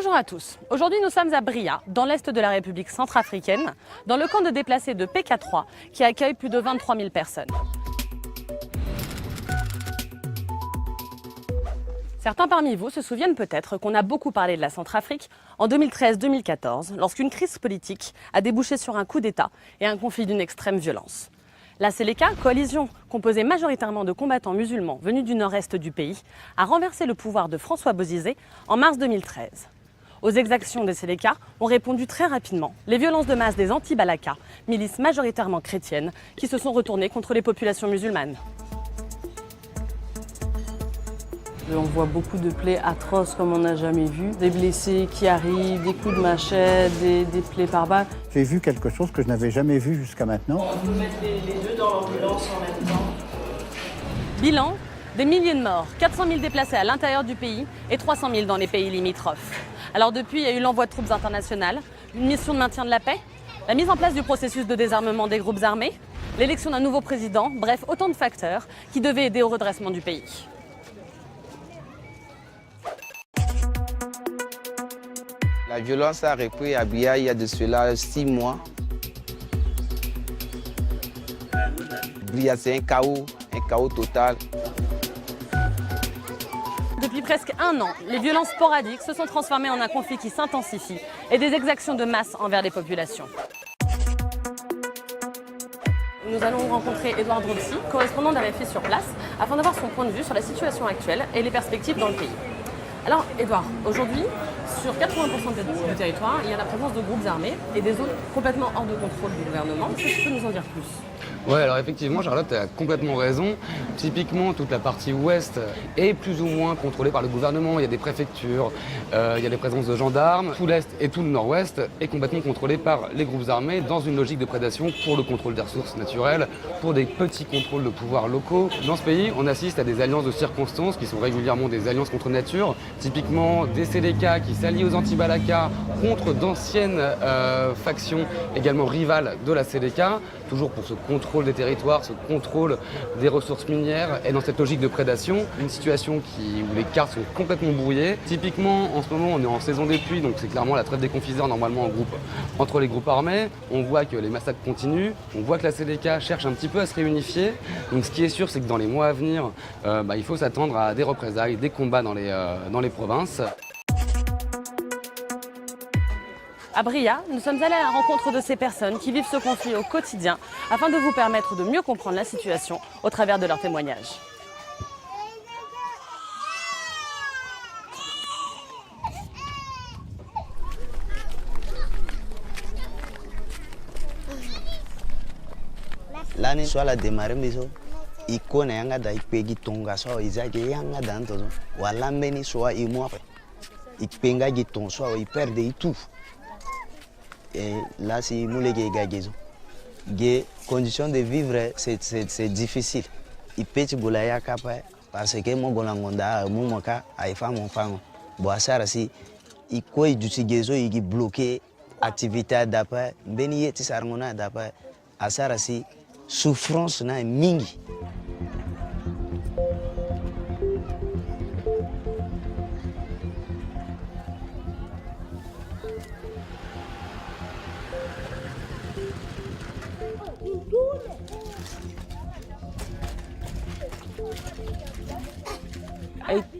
Bonjour à tous. Aujourd'hui, nous sommes à Bria, dans l'est de la République centrafricaine, dans le camp de déplacés de PK3, qui accueille plus de 23 000 personnes. Certains parmi vous se souviennent peut-être qu'on a beaucoup parlé de la Centrafrique en 2013-2014, lorsqu'une crise politique a débouché sur un coup d'État et un conflit d'une extrême violence. La Seleka, coalition composée majoritairement de combattants musulmans venus du nord-est du pays, a renversé le pouvoir de François Bozizé en mars 2013. Aux exactions des Seleka ont répondu très rapidement les violences de masse des anti-Balaka, milices majoritairement chrétiennes, qui se sont retournées contre les populations musulmanes. On voit beaucoup de plaies atroces comme on n'a jamais vu, des blessés qui arrivent, des coups de machette, des plaies par balle. J'ai vu quelque chose que je n'avais jamais vu jusqu'à maintenant. On peut mettre les deux dans l'ambulance en même temps. Bilan, des milliers de morts, 400 000 déplacés à l'intérieur du pays et 300 000 dans les pays limitrophes. Alors depuis, il y a eu l'envoi de troupes internationales, une mission de maintien de la paix, la mise en place du processus de désarmement des groupes armés, l'élection d'un nouveau président, bref, autant de facteurs qui devaient aider au redressement du pays. La violence a repris à Bria il y a de cela 6 mois. Bria, c'est un chaos total. Depuis presque un an, les violences sporadiques se sont transformées en un conflit qui s'intensifie et des exactions de masse envers les populations. Nous allons rencontrer Edouard Dropsy, correspondant d'RFI sur place, afin d'avoir son point de vue sur la situation actuelle et les perspectives dans le pays. Alors, Edouard, aujourd'hui, sur 80% du territoire, il y a la présence de groupes armés et des zones complètement hors de contrôle du gouvernement. Est-ce que tu peux nous en dire plus ? Ouais, alors effectivement, Charlotte, tu as complètement raison. Typiquement, toute la partie ouest est plus ou moins contrôlée par le gouvernement. Il y a des préfectures, il y a des présences de gendarmes. Tout l'est et tout le nord-ouest est complètement contrôlé par les groupes armés dans une logique de prédation pour le contrôle des ressources naturelles, pour des petits contrôles de pouvoirs locaux. Dans ce pays, on assiste à des alliances de circonstances qui sont régulièrement des alliances contre nature. Typiquement, des Seleka qui s'allient aux anti-Balaka contre d'anciennes factions également rivales de la Seleka, toujours pour ce contrôle des territoires, ce contrôle des ressources minières et dans cette logique de prédation, une situation où les cartes sont complètement brouillées. Typiquement, en ce moment, on est en saison des pluies, donc c'est clairement la trêve des confiseurs normalement entre les groupes armés. On voit que les massacres continuent, on voit que la Seleka cherche un petit peu à se réunifier. Donc ce qui est sûr, c'est que dans les mois à venir, il faut s'attendre à des représailles, des combats dans les provinces. À Bria, nous sommes allés à la rencontre de ces personnes qui vivent ce conflit au quotidien afin de vous permettre de mieux comprendre la situation au travers de leurs témoignages. L'année soit la démarré maison. Il connaît un gars qui tonga soit Isaac un gars dans ton ou à l'amener soit et moi. Il penga qui ton soit il perd et tout. Et là, c'est les les conditions de vivre, c'est difficile. Il peut te goulaya parce que mon golangonda, mon moka, a fait mon femme. Bon, ça, si il quoi du tigezo, il bloqué activité d'après, bénier tisarmona d'après, à ça, si souffrance na mingi.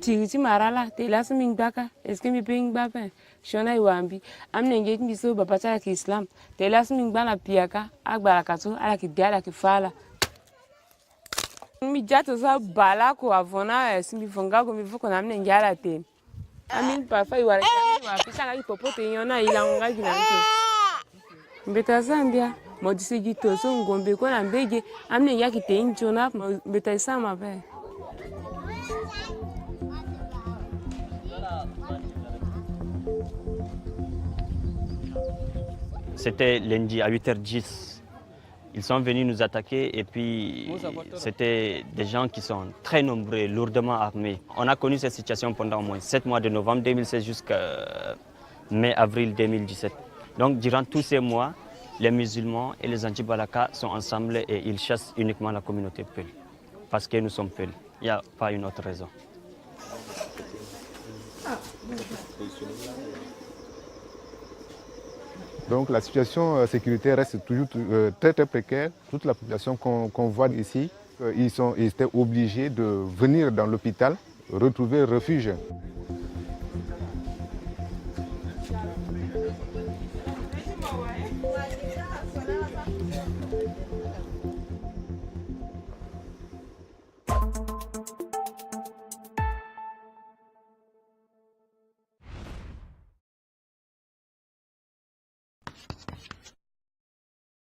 Tiri marala te las ming baka eske mi ping bapa shona iwambi amne ngek mi so baba cha ki islam te las ming bana piaka agbara kato ala ki diala ki fala mi jato sa bala ko avona simi fonga ko mi foko namne ngala te amin pa fa iwara wa pisanga ki popote yona ilanga ginanto mbeta zambia modisi gito so ngombe ko na mbege amne yaki te injona mbeta sama ba. C'était lundi à 8h10. Ils sont venus nous attaquer et puis c'était des gens qui sont très nombreux, lourdement armés. On a connu cette situation pendant au moins 7 mois de novembre 2016 jusqu'à mai-avril 2017. Donc durant tous ces mois, les musulmans et les anti-Balaka sont ensemble et ils chassent uniquement la communauté Peul. Parce que nous sommes Peul. Il n'y a pas une autre raison. Donc la situation sécuritaire reste toujours très très précaire. Toute la population qu'on voit ici, ils étaient obligés de venir dans l'hôpital, retrouver refuge.